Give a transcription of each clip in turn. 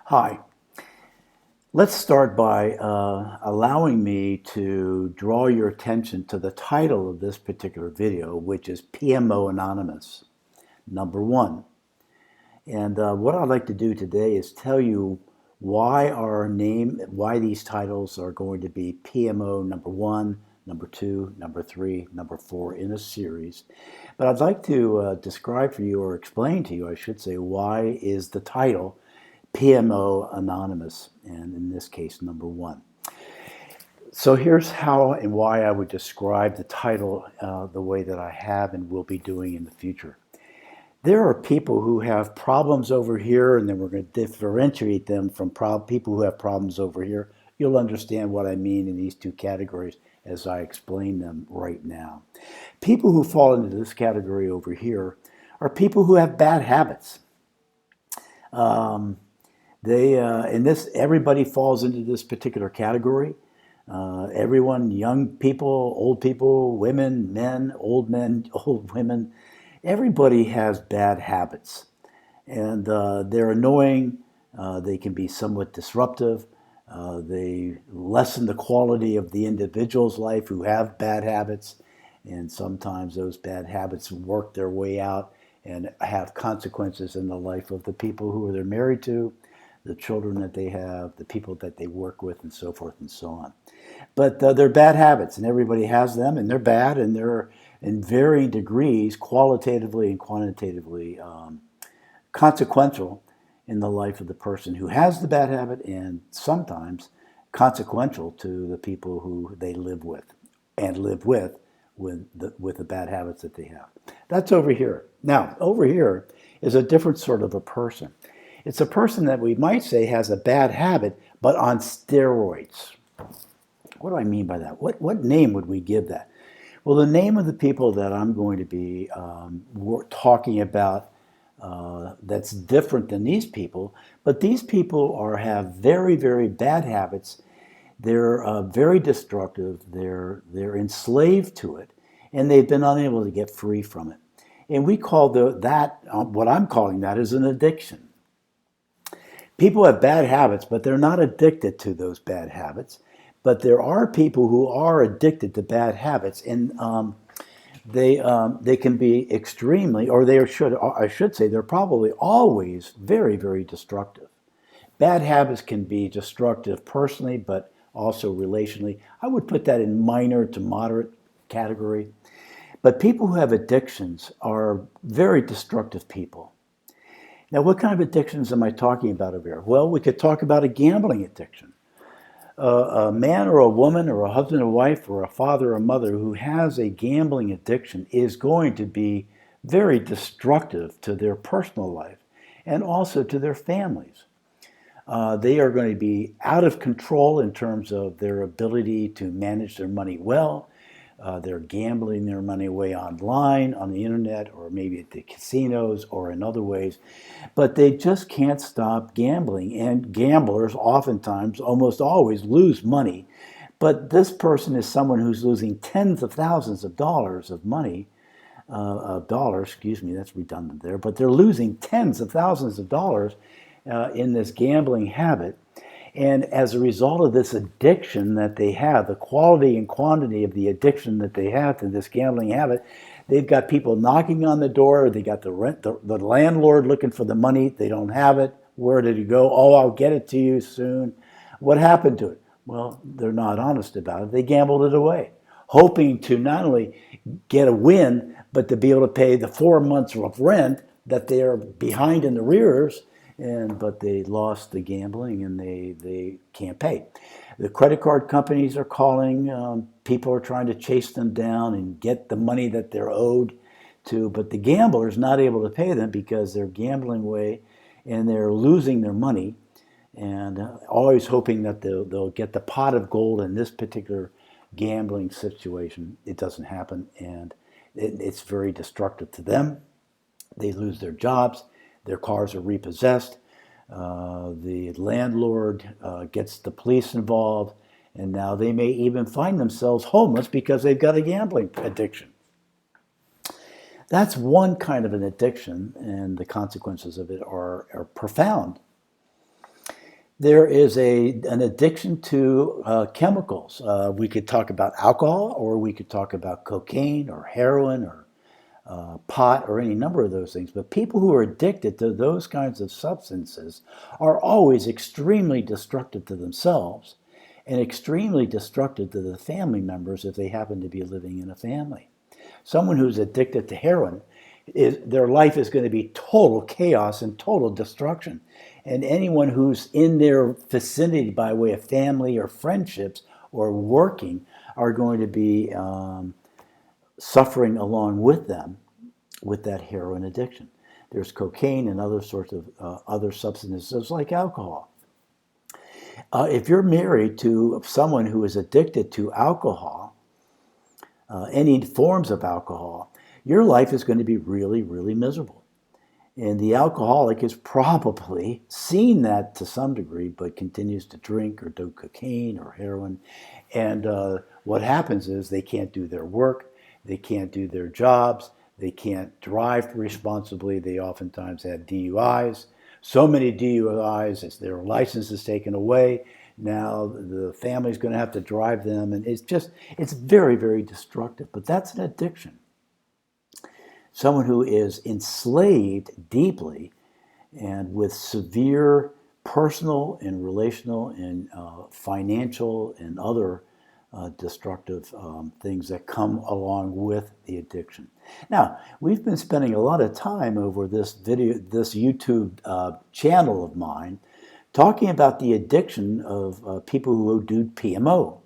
Hi. Let's start by allowing me to draw your attention to the title of this particular video, which is PMO Anonymous, number one. And what I'd like to do today is tell you why these titles are going to be PMO number one, number two, number three, number four in a series. But I'd like to describe for you, or explain to you, I should say, why is the title PMO Anonymous, and in this case, number one. So here's how and why I would describe the title the way that I have and will be doing in the future. There are people who have problems over here, and then we're going to differentiate them from people who have problems over here. You'll understand what I mean in these two categories as I explain them right now. People who fall into this category over here are people who have bad habits. Everybody falls into this particular category. Everyone, young people, old people, women, men, old women, everybody has bad habits. And they're annoying. They can be somewhat disruptive. They lessen the quality of the individual's life who have bad habits. And sometimes those bad habits work their way out and have consequences in the life of the people who they're married to, the children that they have, the people that they work with, and so forth and so on. But they're bad habits, and everybody has them, and they're bad, and they're in varying degrees, qualitatively and quantitatively, consequential in the life of the person who has the bad habit, and sometimes consequential to the people who they live with and live with the bad habits that they have. That's over here. Now, over here is a different sort of a person. It's a person that we might say has a bad habit, but on steroids. What do I mean by that? What name would we give that? Well, the name of the people that I'm going to be talking about that's different than these people, but these people have very, very bad habits. They're very destructive. They're enslaved to it, and they've been unable to get free from it. And we call what I'm calling that is an addiction. People have bad habits, but they're not addicted to those bad habits. But there are people who are addicted to bad habits, and they can be extremely, or I should say, they're probably always very, very destructive. Bad habits can be destructive personally, but also relationally. I would put that in minor to moderate category. But people who have addictions are very destructive people. Now, what kind of addictions am I talking about over here? Well, we could talk about a gambling addiction. A man or a woman or a husband or wife or a father or mother who has a gambling addiction is going to be very destructive to their personal life and also to their families. They are going to be out of control in terms of their ability to manage their money well. They're gambling their money away online, on the internet, or maybe at the casinos or in other ways. But they just can't stop gambling. And gamblers oftentimes, almost always, lose money. But this person is someone who's losing tens of thousands of dollars of money, that's redundant there, but they're losing tens of thousands of dollars in this gambling habit. And as a result of this addiction that they have, the quality and quantity of the addiction that they have to this gambling habit, they've got people knocking on the door. They got the landlord looking for the money. They don't have it. Where did it go? Oh, I'll get it to you soon. What happened to it? Well, they're not honest about it. They gambled it away, hoping to not only get a win, but to be able to pay the 4 months of rent that they are behind in arrears. But they lost the gambling and they can't pay. The credit card companies are calling. People are trying to chase them down and get the money that they're owed to. But the gambler is not able to pay them because they're gambling away and they're losing their money and always hoping that they'll get the pot of gold in this particular gambling situation. It doesn't happen, and it's very destructive to them. They lose their jobs. Their cars are repossessed. The landlord gets the police involved, and now they may even find themselves homeless because they've got a gambling addiction. That's one kind of an addiction, and the consequences of it are profound. There is an addiction to chemicals. We could talk about alcohol, or we could talk about cocaine or heroin or pot or any number of those things. But people who are addicted to those kinds of substances are always extremely destructive to themselves and extremely destructive to the family members if they happen to be living in a family. Someone who's addicted to heroin, their life is going to be total chaos and total destruction. And anyone who's in their vicinity by way of family or friendships or working are going to be suffering along with them with that heroin addiction. There's cocaine and other sorts of other substances like alcohol. If you're married to someone who is addicted to alcohol, any forms of alcohol, your life is going to be really, really miserable. And the alcoholic has probably seen that to some degree, but continues to drink or do cocaine or heroin. And what happens is they can't do their work, they can't do their jobs, they can't drive responsibly. They oftentimes have DUIs. So many DUIs, as their license is taken away. Now the family's going to have to drive them. And it's very, very destructive. But that's an addiction. Someone who is enslaved deeply and with severe personal and relational and financial and other destructive things that come along with the addiction. Now, we've been spending a lot of time over this YouTube channel of mine talking about the addiction of people who do PMO.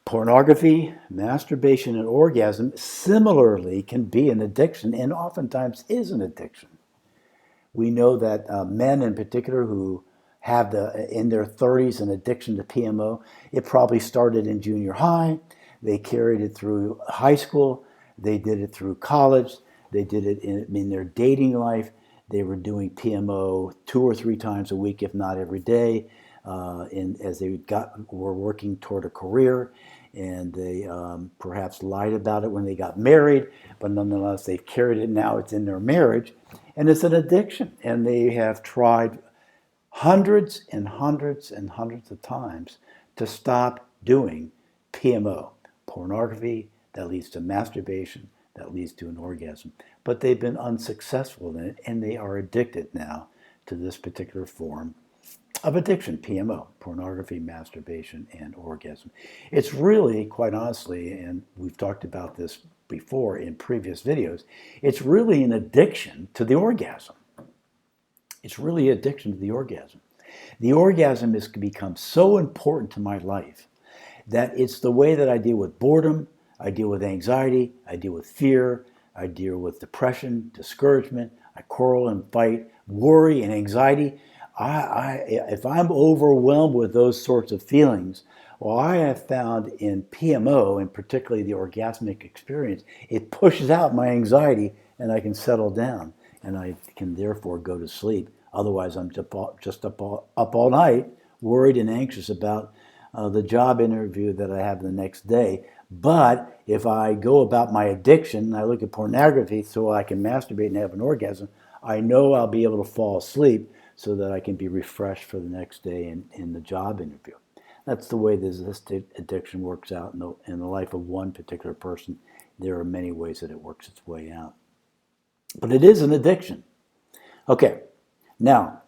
Pornography, masturbation, and orgasm similarly can be an addiction and oftentimes is an addiction. We know that men in particular who have in their 30s an addiction to PMO, it probably started in junior high, they carried it through high school, they did it through college, they did it in their dating life, they were doing PMO 2 or 3 times a week, if not every day, as they were working toward a career, and they perhaps lied about it when they got married, but nonetheless they've carried it now, it's in their marriage, and it's an addiction, and they have tried hundreds and hundreds and hundreds of times to stop doing PMO, pornography that leads to masturbation, that leads to an orgasm. But they've been unsuccessful in it, and they are addicted now to this particular form of addiction, PMO, pornography, masturbation, and orgasm. It's really, quite honestly, and we've talked about this before in previous videos, it's really an addiction to the orgasm. It's really addiction to the orgasm. The orgasm has become so important to my life that it's the way that I deal with boredom, I deal with anxiety, I deal with fear, I deal with depression, discouragement, I quarrel and fight, worry and anxiety. If I'm overwhelmed with those sorts of feelings, well, I have found in PMO, and particularly the orgasmic experience, it pushes out my anxiety and I can settle down. And I can therefore go to sleep. Otherwise, I'm just up all night, worried and anxious about the job interview that I have the next day. But if I go about my addiction, and I look at pornography so I can masturbate and have an orgasm, I know I'll be able to fall asleep so that I can be refreshed for the next day in the job interview. That's the way this addiction works out in the life of one particular person. There are many ways that it works its way out. But it is an addiction. Okay, now,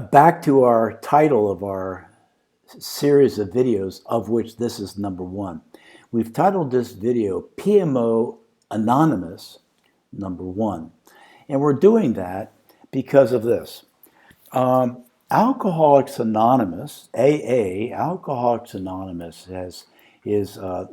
back to our title of our series of videos, of which this is number 1. We've titled this video PMO Anonymous, number 1. And we're doing that because of this. Alcoholics Anonymous, AA, Alcoholics Anonymous has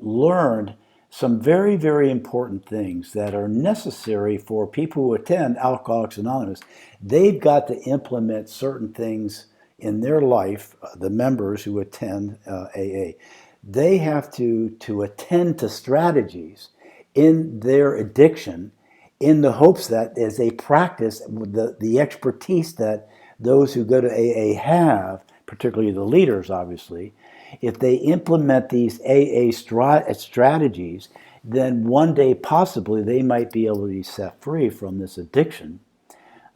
learned some very, very important things that are necessary for people who attend Alcoholics Anonymous. They've got to implement certain things in their life, the members who attend AA. They have to attend to strategies in their addiction in the hopes that as they practice the expertise that those who go to AA have, particularly the leaders, obviously, if they implement these AA strategies, then one day possibly they might be able to be set free from this addiction.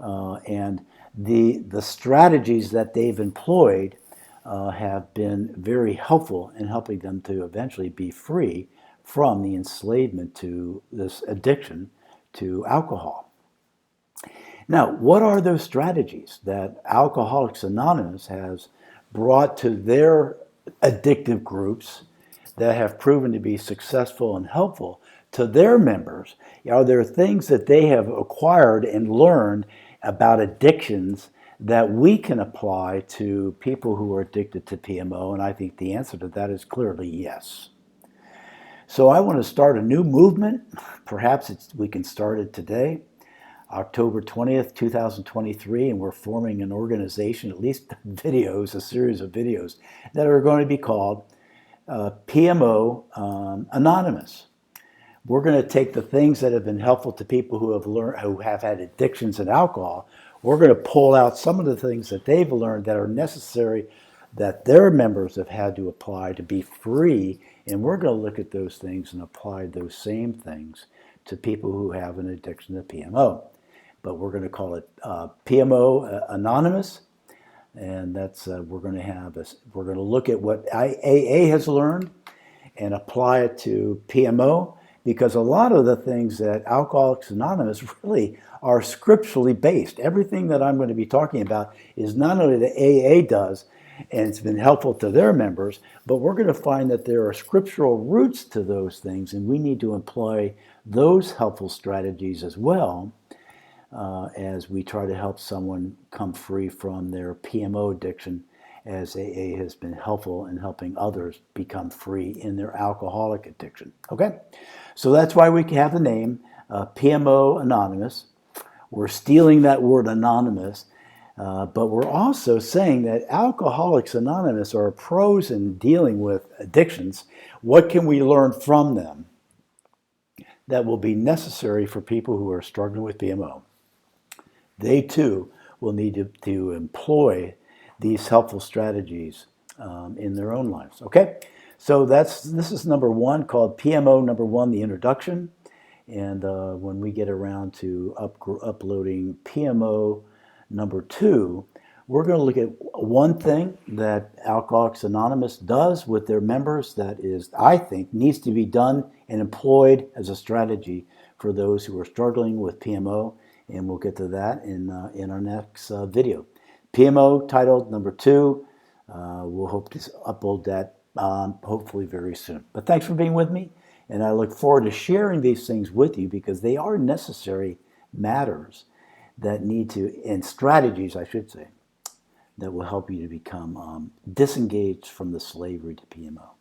And the strategies that they've employed have been very helpful in helping them to eventually be free from the enslavement to this addiction to alcohol. Now, what are those strategies that Alcoholics Anonymous has brought to their addictive groups that have proven to be successful and helpful to their members? Are there things that they have acquired and learned about addictions that we can apply to people who are addicted to PMO? And I think the answer to that is clearly yes. So I want to start a new movement. Perhaps we can start it today, October 20th, 2023, and we're forming an organization, at least videos, a series of videos that are going to be called PMO Anonymous. We're going to take the things that have been helpful to people who have had addictions in alcohol. We're going to pull out some of the things that they've learned that are necessary that their members have had to apply to be free, and we're going to look at those things and apply those same things to people who have an addiction to PMO. But we're going to call it PMO Anonymous, and that's we're going to look at what AA has learned and apply it to PMO, because a lot of the things that Alcoholics Anonymous really are scripturally based. Everything that I'm going to be talking about is not only that AA does, and it's been helpful to their members, but we're going to find that there are scriptural roots to those things, and we need to employ those helpful strategies as well as we try to help someone come free from their PMO addiction, as AA has been helpful in helping others become free in their alcoholic addiction. Okay? So that's why we have the name PMO Anonymous. We're stealing that word anonymous, but we're also saying that Alcoholics Anonymous are pros in dealing with addictions. What can we learn from them that will be necessary for people who are struggling with PMO? They too will need to employ these helpful strategies in their own lives. Okay, so this is number one, called PMO number one, the introduction. And when we get around to uploading PMO number two, we're going to look at one thing that Alcoholics Anonymous does with their members that is, I think, needs to be done and employed as a strategy for those who are struggling with PMO. And we'll get to that in our next video. PMO titled number two. We'll hope to upload that hopefully very soon. But thanks for being with me, and I look forward to sharing these things with you, because they are necessary matters that need to, and strategies, I should say, that will help you to become disengaged from the slavery to PMO.